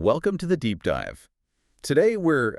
Welcome to the deep dive. Today we're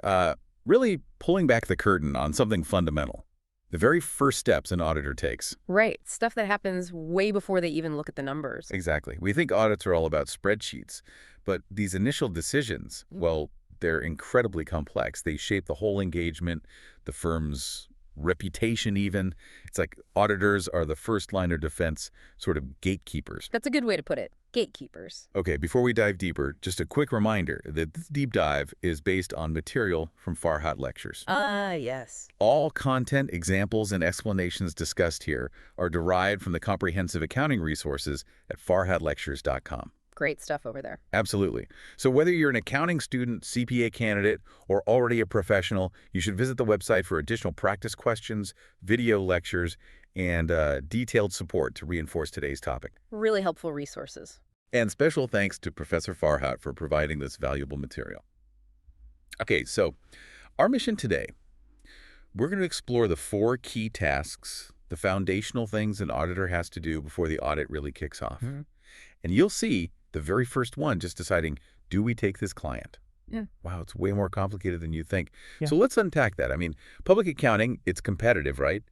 really pulling back the curtain on something fundamental. The very first steps an auditor takes. Right. Stuff that happens way before they even look at the numbers. Exactly. We think audits are all about spreadsheets, but these initial decisions, well, they're incredibly complex. They shape the whole engagement, the firm's reputation even. It's like auditors are the first line of defense, sort of gatekeepers. That's a good way to put it. Gatekeepers. Okay, before we dive deeper, just a quick reminder that this deep dive is based on material from Farhat lectures. Yes. All content, examples, and explanations discussed here are derived from the comprehensive accounting resources at farhatlectures.com. Great stuff over there. Absolutely. So whether you're an accounting student, CPA candidate, or already a professional, you should visit the website for additional practice questions, video lectures, and detailed support to reinforce today's topic. Really helpful resources. And special thanks to Professor Farhat for providing this valuable material. Okay, so our mission today, we're going to explore the 4 key tasks, the foundational things an auditor has to do before the audit really kicks off. And you'll see the very first one, just deciding, do we take this client? Yeah. Wow, it's way more complicated than you think. Yeah. So let's unpack that. I mean, public accounting, it's competitive, right?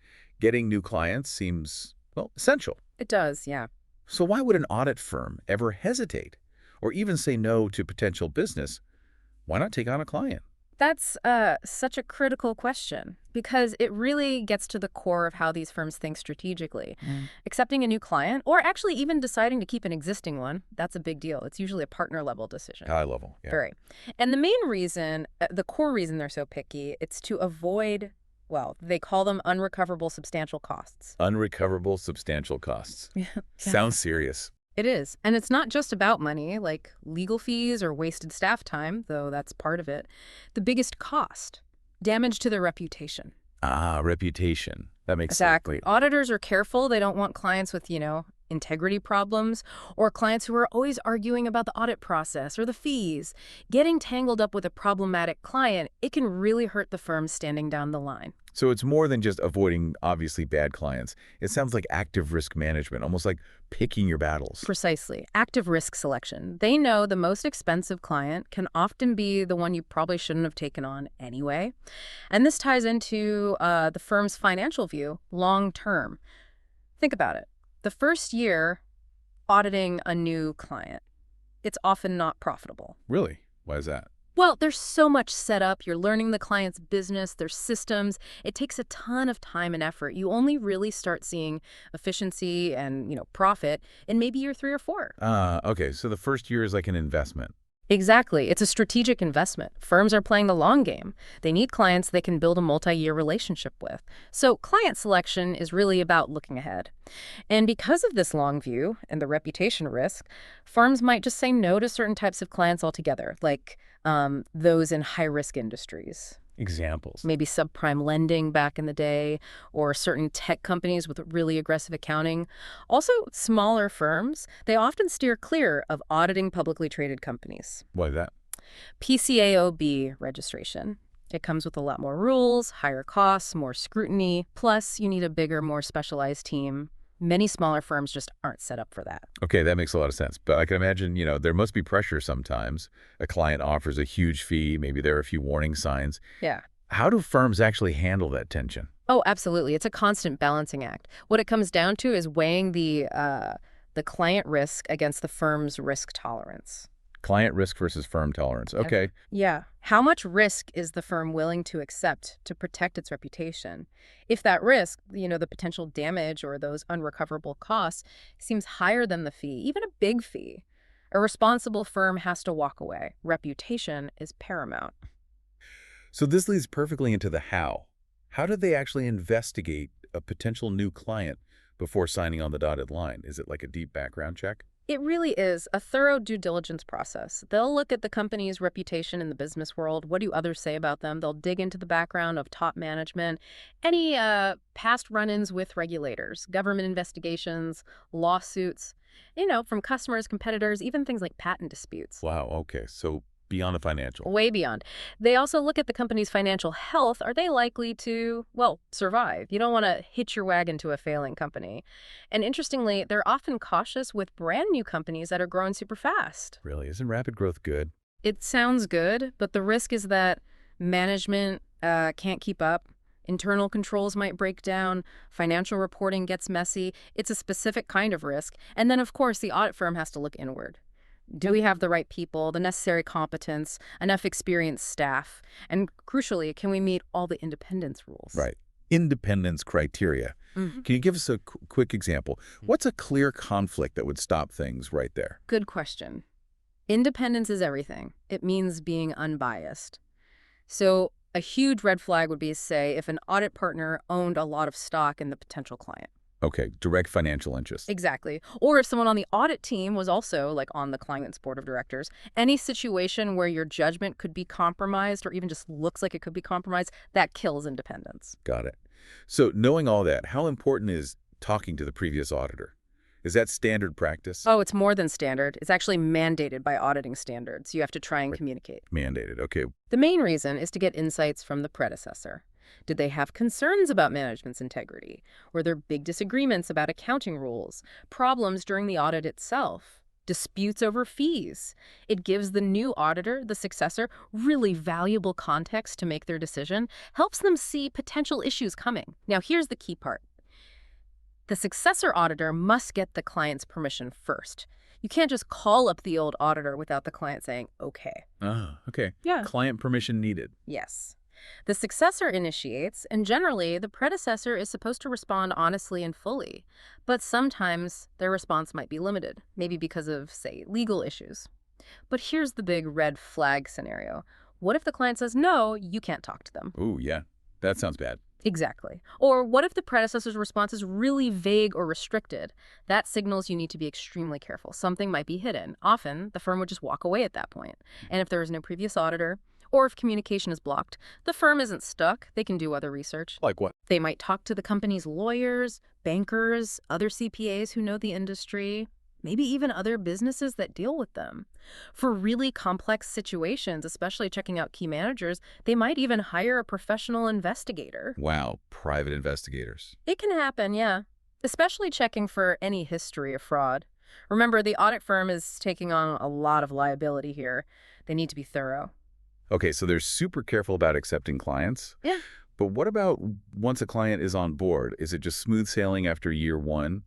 Getting new clients seems, well, essential. It does, yeah. So why would an audit firm ever hesitate or even say no to potential business? Why not take on a client? That's such a critical question because it really gets to the core of how these firms think strategically. Accepting a new client or actually even deciding to keep an existing one, that's a big deal. It's usually a partner level decision. High level, yeah. Very. And the main reason, the core reason they're so picky, it's to avoid, well, they call them unrecoverable substantial costs. Unrecoverable substantial costs. Yeah. Sounds serious. It is. And it's not just about money, like legal fees or wasted staff time, though that's part of it. The biggest cost, damage to their reputation. Ah, reputation. That makes Exactly. sense. Auditors are careful. They don't want clients with, integrity problems or clients who are always arguing about the audit process or the fees. Getting tangled up with a problematic client, it can really hurt the firm standing down the line. So it's more than just avoiding obviously bad clients. It sounds like active risk management, almost like picking your battles. Precisely. Active risk selection. They know the most expensive client can often be the one you probably shouldn't have taken on anyway. And this ties into the firm's financial view long term. Think about it. The first year auditing a new client, it's often not profitable. Really? Why is that? Well, there's so much set up. You're learning the client's business, their systems. It takes a ton of time and effort. You only really start seeing efficiency and, profit in maybe year 3 or 4. Okay. So the first year is like an investment. Exactly. It's a strategic investment. Firms are playing the long game. They need clients they can build a multi-year relationship with. So client selection is really about looking ahead. And because of this long view and the reputation risk, firms might just say no to certain types of clients altogether, like those in high-risk industries. Examples. Maybe subprime lending back in the day, or certain tech companies with really aggressive accounting. Also, smaller firms, they often steer clear of auditing publicly traded companies. Why is that? PCAOB registration. It comes with a lot more rules, higher costs, more scrutiny. Plus, you need a bigger, more specialized team. Many smaller firms just aren't set up for that. Okay, that makes a lot of sense. But I can imagine, there must be pressure sometimes. A client offers a huge fee. Maybe there are a few warning signs. Yeah. How do firms actually handle that tension? Oh, absolutely. It's a constant balancing act. What it comes down to is weighing the client risk against the firm's risk tolerance. Client risk versus firm tolerance. Okay. Yeah. How much risk is the firm willing to accept to protect its reputation? If that risk, the potential damage or those unrecoverable costs seems higher than the fee, even a big fee, a responsible firm has to walk away. Reputation is paramount. So this leads perfectly into the how. How do they actually investigate a potential new client before signing on the dotted line? Is it like a deep background check? It really is a thorough due diligence process. They'll look at the company's reputation in the business world. What do others say about them? They'll dig into the background of top management, any past run-ins with regulators, government investigations, lawsuits, from customers, competitors, even things like patent disputes. Wow, okay. So beyond the financial. Way beyond. They also look at the company's financial health. Are they likely to, survive? You don't want to hitch your wagon to a failing company. And interestingly, they're often cautious with brand new companies that are growing super fast. Really? Isn't rapid growth good? It sounds good, but the risk is that management can't keep up. Internal controls might break down. Financial reporting gets messy. It's a specific kind of risk. And then, of course, the audit firm has to look inward. Do we have the right people, the necessary competence, enough experienced staff? And crucially, can we meet all the independence rules? Right. Independence criteria. Mhm. Can you give us a quick example? What's a clear conflict that would stop things right there? Good question. Independence is everything. It means being unbiased. So a huge red flag would be, say, if an audit partner owned a lot of stock in the potential client. Okay, direct financial interest. Exactly. Or if someone on the audit team was also like on the client's board of directors. Any situation where your judgment could be compromised or even just looks like it could be compromised, that kills independence. Got it. So knowing all that, how important is talking to the previous auditor? Is that standard practice? Oh, it's more than standard. It's actually mandated by auditing standards. You have to try and Right. communicate. Mandated. Okay. The main reason is to get insights from the predecessor. Did they have concerns about management's integrity? Were there big disagreements about accounting rules? Problems during the audit itself? Disputes over fees? It gives the new auditor, the successor, really valuable context to make their decision, helps them see potential issues coming. Now, here's the key part. The successor auditor must get the client's permission first. You can't just call up the old auditor without the client saying, okay. Ah, okay. Yeah. Client permission needed. Yes. The successor initiates, and generally, the predecessor is supposed to respond honestly and fully. But sometimes their response might be limited, maybe because of, say, legal issues. But here's the big red flag scenario. What if the client says, no, you can't talk to them? Ooh, yeah. That sounds bad. Exactly. Or what if the predecessor's response is really vague or restricted? That signals you need to be extremely careful. Something might be hidden. Often, the firm would just walk away at that point. And if there is no previous auditor, or if communication is blocked, the firm isn't stuck. They can do other research. Like what? They might talk to the company's lawyers, bankers, other CPAs who know the industry, maybe even other businesses that deal with them. For really complex situations, especially checking out key managers, they might even hire a professional investigator. Wow, private investigators. It can happen, yeah, especially checking for any history of fraud. Remember, the audit firm is taking on a lot of liability here. They need to be thorough. Okay, so they're super careful about accepting clients. Yeah. But what about once a client is on board? Is it just smooth sailing after year one?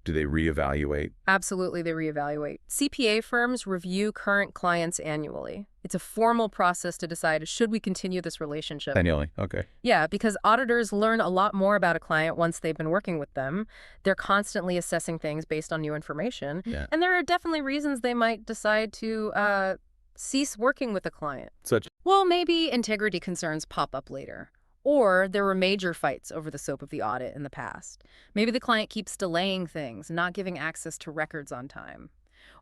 Do they reevaluate? Absolutely, they reevaluate. CPA firms review current clients annually. It's a formal process to decide, should we continue this relationship? Annually, okay. Yeah, because auditors learn a lot more about a client once they've been working with them. They're constantly assessing things based on new information. Yeah. And there are definitely reasons they might decide to cease working with a client. Such. Well, maybe integrity concerns pop up later. Or there were major fights over the scope of the audit in the past. Maybe the client keeps delaying things, not giving access to records on time.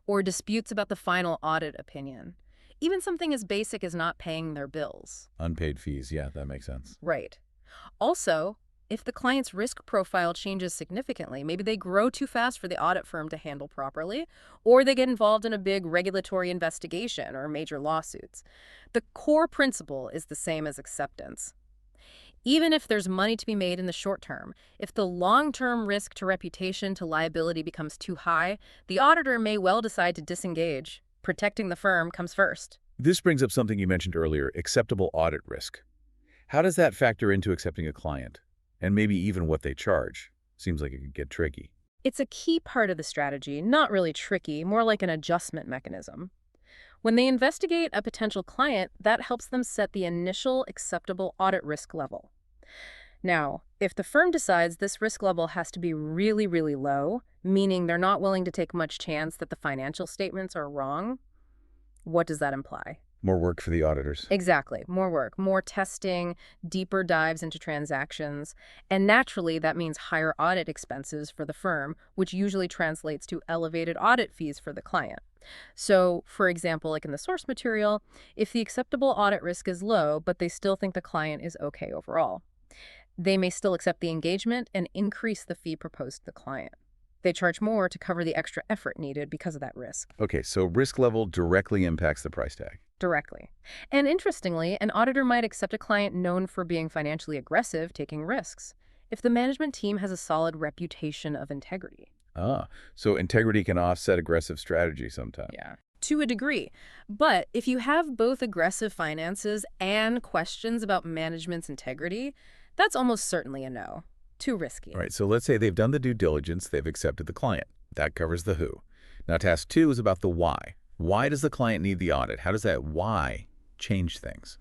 Or disputes about the final audit opinion. Even something as basic as not paying their bills. Unpaid fees, yeah, that makes sense. Right. Also, if the client's risk profile changes significantly, maybe they grow too fast for the audit firm to handle properly, or they get involved in a big regulatory investigation or major lawsuits. The core principle is the same as acceptance. Even if there's money to be made in the short term, if the long-term risk to reputation to liability becomes too high, the auditor may well decide to disengage. Protecting the firm comes first. This brings up something you mentioned earlier, acceptable audit risk. How does that factor into accepting a client? And maybe even what they charge? Seems like it could get tricky. It's a key part of the strategy, not really tricky, more like an adjustment mechanism. When they investigate a potential client, that helps them set the initial acceptable audit risk level. Now, if the firm decides this risk level has to be really, really low, meaning they're not willing to take much chance that the financial statements are wrong, what does that imply? More work for the auditors. Exactly. More work, more testing, deeper dives into transactions. And naturally, that means higher audit expenses for the firm, which usually translates to elevated audit fees for the client. So, for example, like in the source material, if the acceptable audit risk is low, but they still think the client is okay overall, they may still accept the engagement and increase the fee proposed to the client. They charge more to cover the extra effort needed because of that risk. Okay, so risk level directly impacts the price tag. Directly. And interestingly, an auditor might accept a client known for being financially aggressive, taking risks, if the management team has a solid reputation of integrity. Ah, so integrity can offset aggressive strategy sometimes. Yeah. To a degree. But if you have both aggressive finances and questions about management's integrity, that's almost certainly a no. Too All risky. right, so let's say they've done the due diligence, they've accepted the client. That covers the who. Now, task 2 is about the why. Why does the client need the audit? How does that why change things?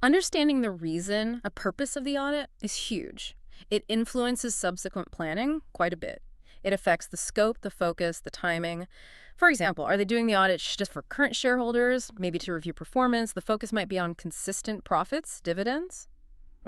Understanding the reason, a purpose of the audit is huge. It influences subsequent planning quite a bit. It affects the scope, the focus, the timing. For example, are they doing the audit just for current shareholders, maybe to review performance? The focus might be on consistent profits, dividends.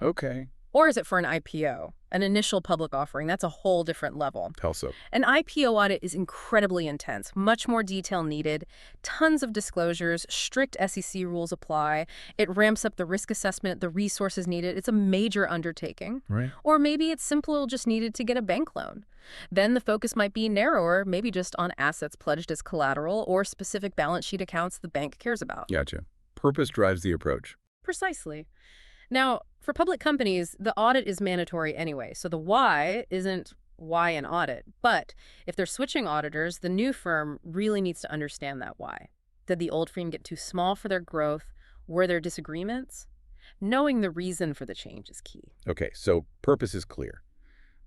Okay. Or is it for an IPO, an initial public offering? That's a whole different level. How so? An IPO audit is incredibly intense, much more detail needed, tons of disclosures, strict SEC rules apply. It ramps up the risk assessment, the resources needed. It's a major undertaking. Right. Or maybe it's simple, just needed to get a bank loan. Then the focus might be narrower, maybe just on assets pledged as collateral or specific balance sheet accounts the bank cares about. Gotcha. Purpose drives the approach. Precisely. Now, for public companies, the audit is mandatory anyway, so the why isn't why an audit. But if they're switching auditors, the new firm really needs to understand that why. Did the old firm get too small for their growth? Were there disagreements? Knowing the reason for the change is key. Okay, so purpose is clear.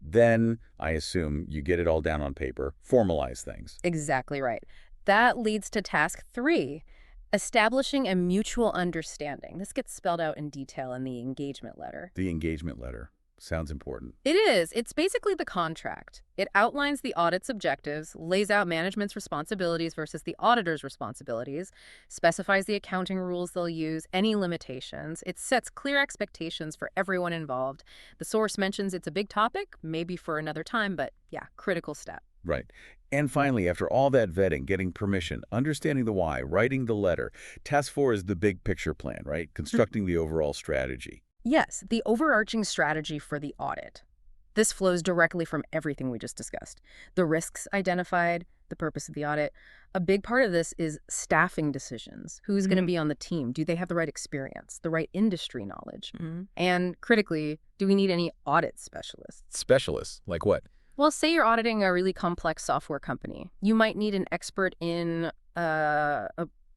Then, I assume, you get it all down on paper, formalize things. Exactly right. That leads to task 3, establishing a mutual understanding. This gets spelled out in detail in the engagement letter. The engagement letter. Sounds important. It is. It's basically the contract. It outlines the audit's objectives, lays out management's responsibilities versus the auditor's responsibilities, specifies the accounting rules they'll use, any limitations. It sets clear expectations for everyone involved. The source mentions it's a big topic, maybe for another time, but yeah, critical step. Right. And finally, after all that vetting, getting permission, understanding the why, writing the letter, task 4 is the big picture plan, right? Constructing the overall strategy. Yes, the overarching strategy for the audit. This flows directly from everything we just discussed. The risks identified, the purpose of the audit. A big part of this is staffing decisions. Who's going to be on the team? Do they have the right experience, the right industry knowledge? And critically, do we need any audit specialists? Specialists, like what? Well, say you're auditing a really complex software company. You might need an expert in a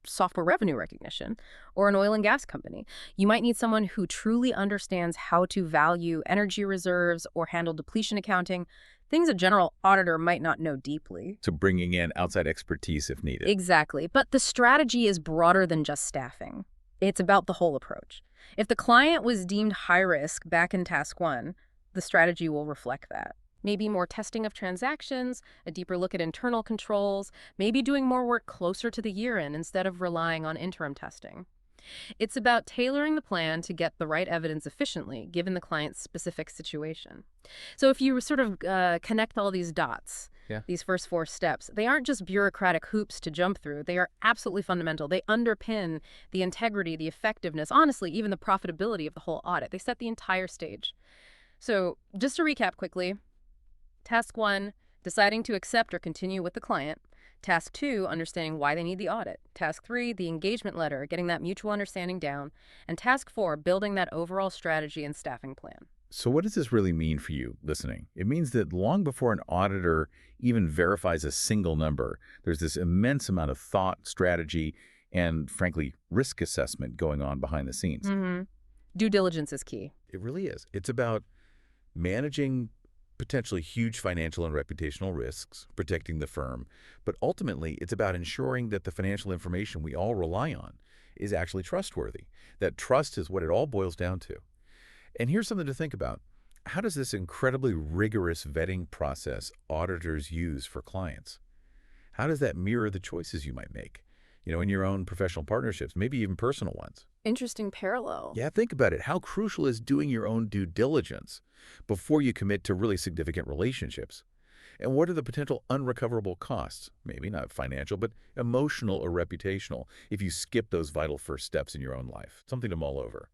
software revenue recognition, or an oil and gas company. You might need someone who truly understands how to value energy reserves or handle depletion accounting, things a general auditor might not know deeply. So bringing in outside expertise if needed. Exactly. But the strategy is broader than just staffing. It's about the whole approach. If the client was deemed high risk back in task 1, the strategy will reflect that. Maybe more testing of transactions, a deeper look at internal controls, maybe doing more work closer to the year-end instead of relying on interim testing. It's about tailoring the plan to get the right evidence efficiently, given the client's specific situation. So if you sort of connect all these dots, these first 4 steps, they aren't just bureaucratic hoops to jump through. They are absolutely fundamental. They underpin the integrity, the effectiveness, honestly, even the profitability of the whole audit. They set the entire stage. So just to recap quickly, Task 1, deciding to accept or continue with the client. Task 2, understanding why they need the audit. Task 3, the engagement letter, getting that mutual understanding down. And Task 4, building that overall strategy and staffing plan. So what does this really mean for you listening? It means that long before an auditor even verifies a single number, there's this immense amount of thought, strategy, and frankly, risk assessment going on behind the scenes. Due diligence is key. It really is. It's about managing potentially huge financial and reputational risks, protecting the firm, but ultimately it's about ensuring that the financial information we all rely on is actually trustworthy. That trust is what it all boils down to. And here's something to think about. How does this incredibly rigorous vetting process auditors use for clients? How does that mirror the choices you might make? In your own professional partnerships, maybe even personal ones. Interesting parallel. Yeah, think about it. How crucial is doing your own due diligence before you commit to really significant relationships? And what are the potential unrecoverable costs? Maybe not financial, but emotional or reputational if you skip those vital first steps in your own life. Something to mull over.